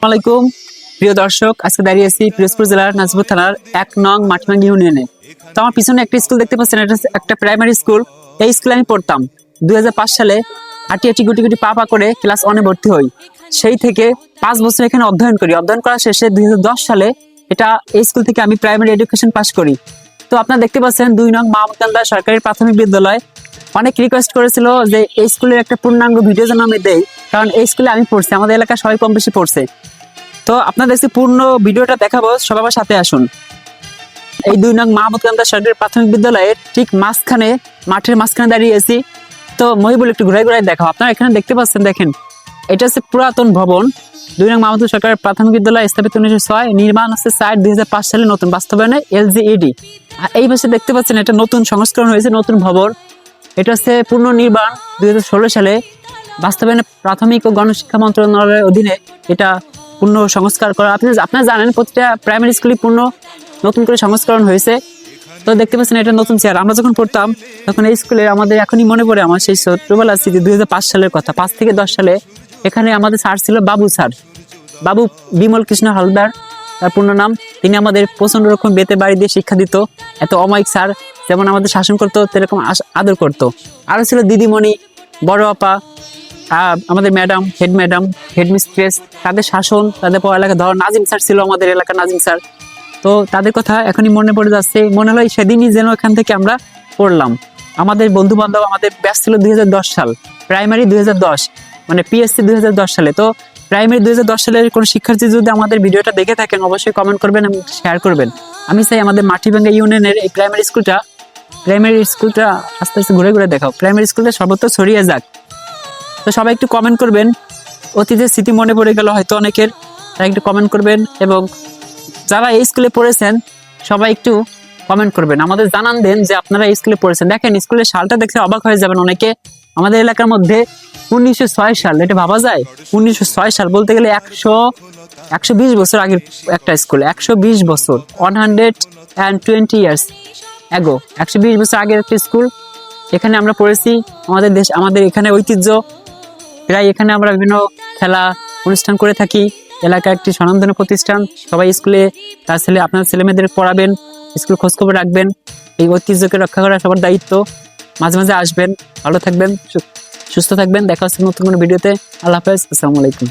আসসালামাইকুম প্রিয় দর্শক, আজকে দাঁড়িয়ে আছি পিরোজপুর জেলার নাজিরপুর থানার ১ নং মাঠভাঙ্গি ইউনিয়নে। তো আমার পিছনে একটা স্কুল দেখতে পাচ্ছেন, এটা একটা প্রাইমারি স্কুল। এই স্কুলে আমি পড়তাম ২০০৫ সালে। হাঁটি হাঁটি গুটি গুটি পা পা করে ক্লাস 1-এ ভর্তি হই। সেই থেকে 5 বছর এখানে অধ্যয়ন করি। অধ্যয়ন করা শেষে ২০১০ সালে এই স্কুল থেকে আমি প্রাইমারি এডুকেশন পাস করি। তো আপনারা দেখতে পাচ্ছেন ২ নং মাহমুদকান্দা সরকারি প্রাথমিক বিদ্যালয়। অনেক রিকোয়েস্ট করেছিল যে এই স্কুলের একটা পূর্ণাঙ্গ ভিডিও যেন আমি দেই, কারণ এই স্কুলে আমি পড়ছি, আমাদের এলাকার সবাই কম বেশি পড়ছে। তো আপনাদের পূর্ণ ভিডিওটা দেখাবো, সবাই আমার সাথে আসুন। এই ২ নং মাহমুদকান্দা সরকারি প্রাথমিক বিদ্যালয়ের ঠিক মাঝখানে, মাঠের মাঝখানে দাঁড়িয়ে আছি। তো মহিবুল একটু ঘুরাই ঘুরাই দেখাও। আপনারা এখানে দেখতে পাচ্ছেন, দেখেন এটা হচ্ছে পুরাতন ভবন। ২ নং মাহমুদকান্দা সরকারি প্রাথমিক বিদ্যালয় স্থাপিত ১৯০৬, নির্মাণ হচ্ছে ৪/২০০৫ সালে, নতুন বাস্তবায়নে LGED। আর এই পাশে দেখতে পাচ্ছেন এটা নতুন সংস্করণ হয়েছে, নতুন ভবন। এটা হচ্ছে পুনর্নির্মাণ ২০১৬ সালে, বাস্তবায়নে প্রাথমিক ও গণশিক্ষা মন্ত্রণালয়ের অধীনে এটা পূর্ণ সংস্কার করা। আপনারা জানেন প্রতিটা প্রাইমারি স্কুলে পূর্ণ নতুন করে সংস্করণ হয়েছে। তো দেখতে পাচ্ছেন এটা নতুন চেয়ার। আমরা যখন পড়তাম তখন এই স্কুলে আমাদের এখনই মনে পড়ে আমার সেই ছোটবেলা স্মৃতি, ২০০৫ সালের কথা। 5 থেকে 10 সালে এখানে আমাদের স্যার ছিল বাবু স্যার, বাবু বিমল কৃষ্ণ হালদার তার পূর্ণ নাম। তিনি আমাদের প্রচন্ড রকম বেতে বাড়ি দিয়ে শিক্ষা দিত। এত অমায়িক স্যার, যেমন আমাদের শাসন করতো সেরকম আদর করতো। আরো ছিল দিদিমণি, বড় আপা, আমাদের ম্যাডাম, হেড মিস্ট্রেস, তাদের শাসন, তাদের পড়ালেখা। ধর নাজিম স্যার ছিল আমাদের এলাকার নাজিম স্যার। তো তাদের কথা এখনই মনে পড়ে যাচ্ছে। মনে হয় সেদিনই যেন এখান থেকে আমরা পড়লাম। আমাদের বন্ধু বান্ধব, আমাদের ব্যাচ ছিল ২০১০ সাল, প্রাইমারি ২০১০, মানে পিএসসি ২০১০ সালে। তো প্রাইমারি ২০১০ সালের কোনো শিক্ষার্থী যদি আমাদের ভিডিওটা দেখে থাকেন, অবশ্যই কমেন্ট করবেন এবং শেয়ার করবেন। আমি চাই আমাদের মাটিভাঙ্গা ইউনিয়নের এই প্রাইমারি স্কুলটা আস্তে আস্তে ঘুরে ঘুরে দেখাও। প্রাইমারি স্কুলটা সর্বত্র ছড়িয়ে যাক। তো সবাই একটু কমেন্ট করবেন। অতীতের স্মৃতি মনে পড়ে গেল হয়তো অনেকের, তারা একটু কমেন্ট করবেন। এবং যারা এই স্কুলে পড়েছেন সবাই একটু কমেন্ট করবেন, আমাদের জানান দেন যে আপনারা এই স্কুলে পড়েছেন। দেখেন স্কুলের সালটা দেখে অবাক হয়ে যাবেন অনেকে। আমাদের এলাকার মধ্যে ১৯০৬ সাল, এটা ভাবা যায়? ১৯০৬ সাল বলতে গেলে ১২০ বছর আগের একটা স্কুল। ১২০ বছর, 120 ইয়ার্স অ্যাগো, ১২০ বছর আগের একটা স্কুল। এখানে আমরা পড়েছি। আমাদের দেশ, আমাদের এখানে ঐতিহ্য। প্রায় এখানে আমরা বিভিন্ন খেলা অনুষ্ঠান করে থাকি। এলাকার একটি স্বনামধন্য প্রতিষ্ঠান। সবাই স্কুলে আপনার ছেলেমেয়েদের পড়াবেন, স্কুল খোঁজখবর রাখবেন। এই ঐতিহ্যকে রক্ষা করা সবার দায়িত্ব। মাঝে মাঝে আসবেন। ভালো থাকবেন, সুস্থ থাকবেন। দেখা হচ্ছে নতুন কোনো ভিডিওতে। আল্লাহ হাফেজ, আসসালামু আলাইকুম।